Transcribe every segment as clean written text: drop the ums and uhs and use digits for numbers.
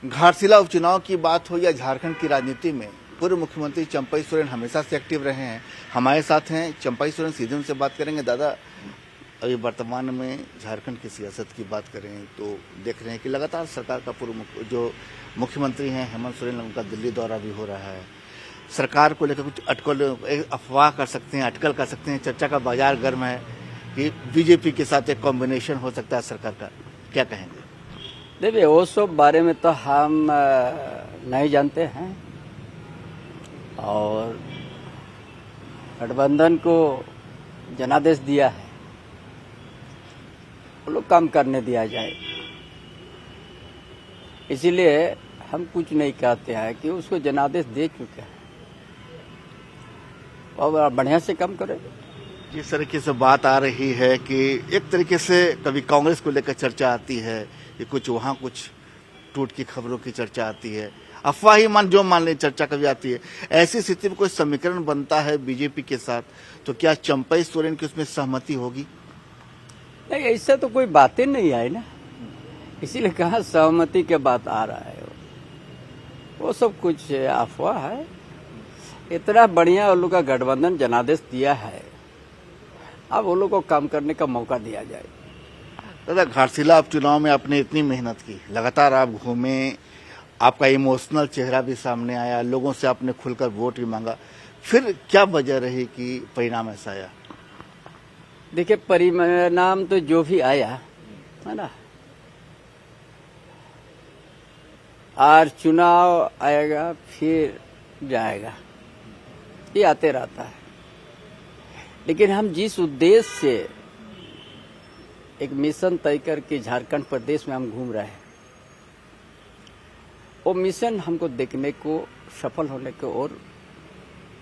घाटशिला उपचुनाव की बात हो या झारखंड की राजनीति में, पूर्व मुख्यमंत्री चंपई सोरेन हमेशा से एक्टिव रहे हैं। हमारे साथ हैं चंपई सोरेन, सीधे उनसे बात करेंगे। दादा, अभी वर्तमान में झारखंड की सियासत की बात करें तो देख रहे हैं कि लगातार सरकार का जो मुख्यमंत्री हैं हेमंत सोरेन, उनका दिल्ली दौरा भी हो रहा है। सरकार को लेकर कुछ अटकल, अफवाह कर सकते हैं, अटकल कर सकते हैं, चर्चा का बाजार गर्म है कि बीजेपी के साथ एक कॉम्बिनेशन हो सकता है सरकार का, क्या कहेंगे? देखिए, वो सब बारे में तो हम नहीं जानते हैं और गठबंधन को जनादेश दिया है, वो लोग काम करने दिया जाए, इसीलिए हम कुछ नहीं कहते हैं कि उसको जनादेश दे चुके हैं और बढ़िया से काम करे। जिस तरीके से बात आ रही है कि एक तरीके से कभी कांग्रेस को लेकर चर्चा आती है कि कुछ वहां कुछ टूट की खबरों की चर्चा आती है, अफवाह ही मान ले चर्चा कभी आती है। ऐसी स्थिति में कोई समीकरण बनता है बीजेपी के साथ, तो क्या चंपई सोरेन की उसमें सहमति होगी? नहीं, ऐसा तो कोई बातें नहीं आई ना, इसीलिए कहा सहमति के बात आ रहा है। वो सब कुछ अफवाह है। इतना बढ़िया उन लोग का गठबंधन जनादेश दिया है, अब वो लोग को काम करने का मौका दिया जाए। दादा, घाटशिला उपचुनाव में आपने इतनी मेहनत की, लगातार आप घूमे, आपका इमोशनल चेहरा भी सामने आया, लोगों से आपने खुलकर वोट भी मांगा, फिर क्या वजह रही कि परिणाम ऐसा आया? देखिए, परिणाम तो जो भी आया है ना, और चुनाव आएगा फिर जाएगा, ये आते रहता है। लेकिन हम जिस उद्देश्य से एक मिशन तय करके झारखंड प्रदेश में हम घूम रहे हैं, वो मिशन हमको देखने को, सफल होने को और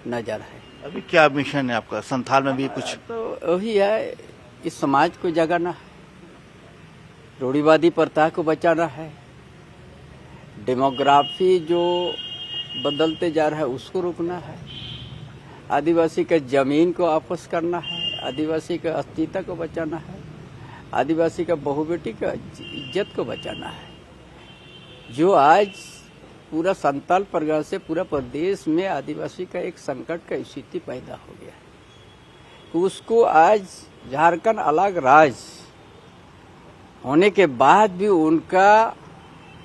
नजर है। अभी क्या मिशन है आपका? संथाल में भी कुछ तो वही है, इस समाज को जगाना है, रूढ़िवादी प्रथा को बचाना है, डेमोग्राफी जो बदलते जा रहा है उसको रोकना है, आदिवासी के जमीन को वापस करना है, आदिवासी के अस्तित्व को बचाना है, आदिवासी का बहुबेटी का इज्जत को बचाना है। जो आज पूरा संताल परगना से पूरा प्रदेश में आदिवासी का एक संकट का स्थिति पैदा हो गया है, उसको आज झारखंड अलग राज्य होने के बाद भी उनका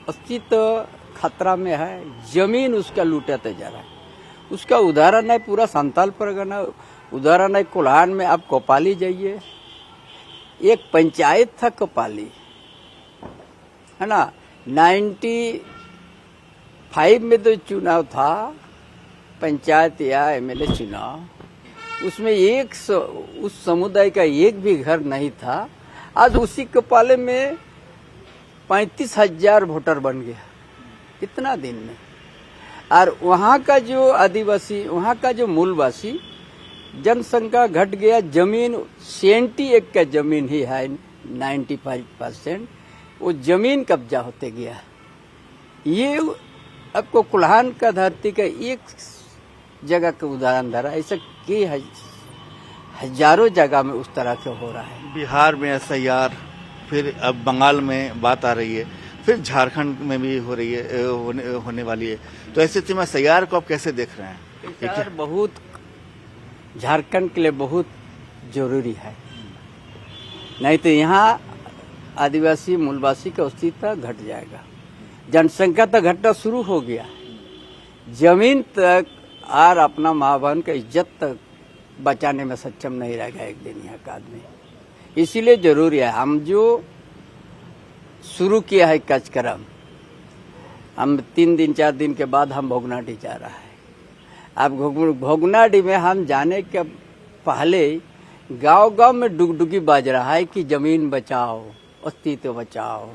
अस्तित्व खतरा में है। जमीन उसका लूटाते जा रहा है। उसका उदाहरण है पूरा संताल परगना, उदाहरण है कोल्हान में। आप कोपाली जाइए, एक पंचायत था कोपाली, है ना, 95 में तो चुनाव था, पंचायत या एमएलए चुनाव, उसमें उस समुदाय का एक भी घर नहीं था। आज उसी कोपाले में 35,000 वोटर बन गया इतना दिन में। और वहाँ का जो आदिवासी, वहाँ का जो मूलवासी जनसंख्या घट गया, जमीन 71 का जमीन ही है, 95% वो जमीन कब्जा होते गया। ये आपको कुल्हान का धरती का एक जगह का उदाहरण धरा, ऐसा कि हजारों जगह में उस तरह से हो रहा है। बिहार में एसआईआर, फिर अब बंगाल में बात आ रही है, फिर झारखंड में भी हो रही है, होने वाली है। तो ऐसे स्थिति में एसआईआर को आप कैसे देख रहे हैं? एसआईआर बहुत झारखंड के लिए बहुत जरूरी है, नहीं तो यहाँ आदिवासी मूलवासी का अस्तित्व घट जाएगा। जनसंख्या तक घटना शुरू हो गया, जमीन तक और अपना माँ बहन का इज्जत तक बचाने में सक्षम नहीं रहेगा एक दिन यहाँ का आदमी। इसीलिए जरूरी है, हम जो शुरू किया है कार्यक्रम, हम 3 दिन 4 दिन के बाद हम भोगनाडी जा रहा है। अब भोगनाडी में हम जाने के पहले गांव-गांव में डुगडुगी बाज रहा है कि जमीन बचाओ, अस्तित्व बचाओ।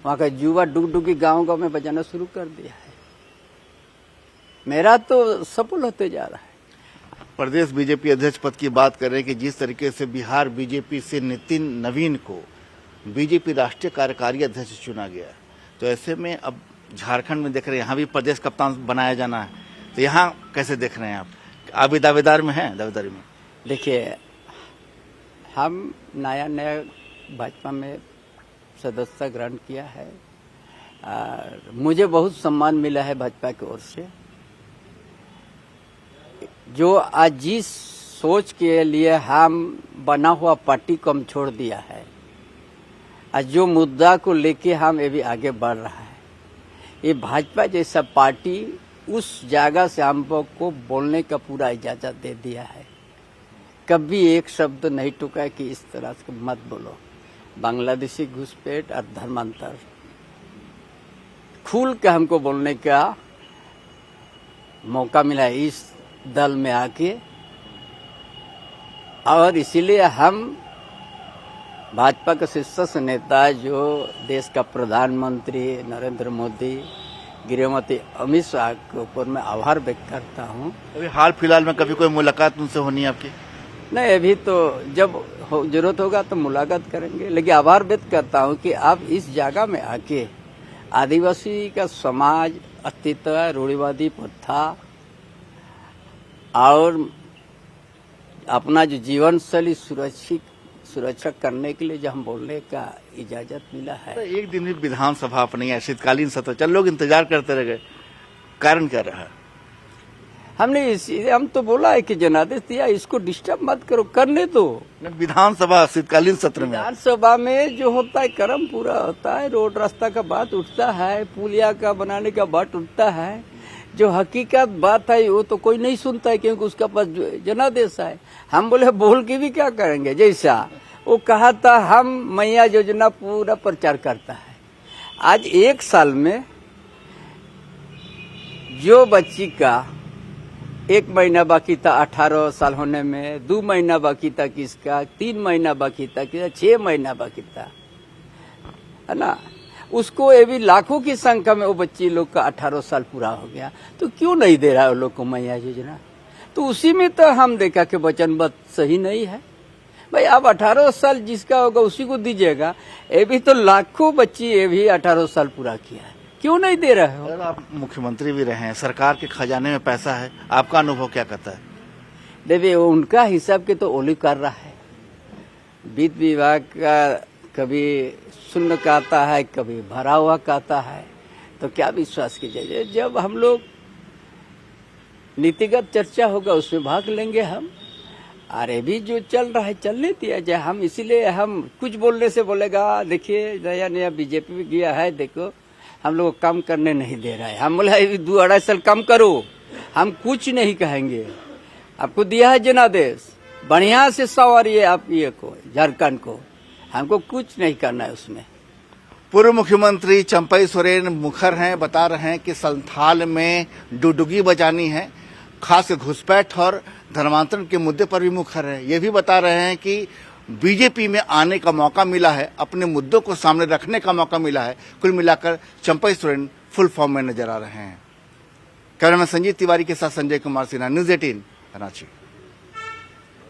वहाँ का युवा डुगडुगी गांव-गांव में बजाना शुरू कर दिया है। मेरा तो सफल होते जा रहा है। प्रदेश बीजेपी अध्यक्ष पद की बात कर रहे हैं कि जिस तरीके से बिहार बीजेपी से नितिन नवीन को बीजेपी राष्ट्रीय कार्यकारी अध्यक्ष चुना गया, तो ऐसे में अब झारखंड में देख रहे हैं यहाँ भी प्रदेश कप्तान बनाया जाना है, तो यहाँ कैसे देख रहे हैं आप? अभी दावेदार में हैं? दावेदारी में देखिए, हम नया भाजपा में सदस्यता ग्रहण किया है मुझे बहुत सम्मान मिला है भाजपा की ओर से। जो आज जिस सोच के लिए हम बना हुआ पार्टी को हम छोड़ दिया है, आज जो मुद्दा को लेके हम ये भी आगे बढ़ रहा है, ये भाजपा जैसा पार्टी उस जगह से हम लोग को बोलने का पूरा इजाजत दे दिया है। कभी एक शब्द नहीं टूका कि इस तरह से मत बोलो। बांग्लादेशी घुसपैठ और धर्मांतर खुल के हमको बोलने का मौका मिला है इस दल में आके, और इसीलिए हम भाजपा के शीर्ष नेता जो देश का प्रधानमंत्री नरेंद्र मोदी, गृहमंत्री अमित शाह के ऊपर मैं आभार व्यक्त करता हूँ। अभी हाल फिलहाल में कभी कोई मुलाकात उनसे होनी है आपकी? नहीं, अभी तो जब जरूरत होगा तो मुलाकात करेंगे, लेकिन आभार व्यक्त करता हूँ कि आप इस जगह में आके आदिवासी का समाज, अस्तित्व, रूढ़िवादी प्रथा और अपना जो जीवन शैली सुरक्षा करने के लिए जो हम बोलने का इजाजत मिला है। एक दिन भी विधानसभा अपनी है, शीतकालीन सत्र चल, लोग इंतजार करते रह गए, कारण क्या रहा? हम तो बोला है कि जनादेश दिया, इसको डिस्टर्ब मत करो, करने दो। विधानसभा शीतकालीन सत्र में, विधानसभा में जो होता है कर्म पूरा होता है, रोड रास्ता का बात उठता है, पुलिया का बनाने का बात उठता है, जो हकीकत बात है वो तो कोई नहीं सुनता है, क्योंकि उसका पास जनादेश है। हम बोले बोल के भी क्या करेंगे, जैसा वो कहा था हम मैया योजना पूरा प्रचार करता है। आज एक साल में जो बच्ची का 1 महीना बाकी था 18 साल होने में, 2 महीना बाकी था किसका, 3 महीना बाकी था किसका, 6 महीना बाकी था, है ना, उसको ये भी लाखों की संख्या में वो बच्ची लोग का 18 साल पूरा हो गया, तो क्यों नहीं दे रहा है वो लोग को मैया योजना? तो उसी में तो हम देखा कि वचनबद्ध सही नहीं है। भाई आप 18 साल जिसका होगा उसी को दीजिएगा, ये भी तो लाखों बच्ची ये भी 18 साल पूरा किया है, क्यों नहीं दे रहे हो? आप मुख्यमंत्री भी रहे हैं, सरकार के खजाने में पैसा है, आपका अनुभव क्या कहता है? देखिए उनका हिसाब के तो ओली कर रहा है। वित्त विभाग का कभी शून्य कहता है, कभी भरा हुआ कहता है, तो क्या विश्वास कीजिए। जब हम लोग नीतिगत चर्चा होगा उसमें भाग लेंगे हम। अरे भी जो चल रहा है चलने दिया जाए। हम इसीलिए हम कुछ बोलने से बोलेगा देखिए नया नया बीजेपी भी गया है, देखो हम लोग काम करने नहीं दे रहा है। हम बोले 2-2.5 साल काम करो, हम कुछ नहीं कहेंगे। आपको दिया है जनादेश, बढ़िया से सवारिए आप ये को झारखंड को, हमको कुछ नहीं करना है उसमें। पूर्व मुख्यमंत्री चंपई सोरेन मुखर हैं, बता रहे हैं कि संथाल में डुडुगी बजानी है, खास घुसपैठ और धर्मांतरण के मुद्दे पर भी मुखर है। ये भी बता रहे हैं कि बीजेपी में आने का मौका मिला है, अपने मुद्दों को सामने रखने का मौका मिला है। कुल मिलाकर चंपई सोरेन फुल फॉर्म में नजर आ रहे हैं। कैमरामैन संजीव तिवारी के साथ संजय कुमार सिन्हा, न्यूज़ 18 रांची।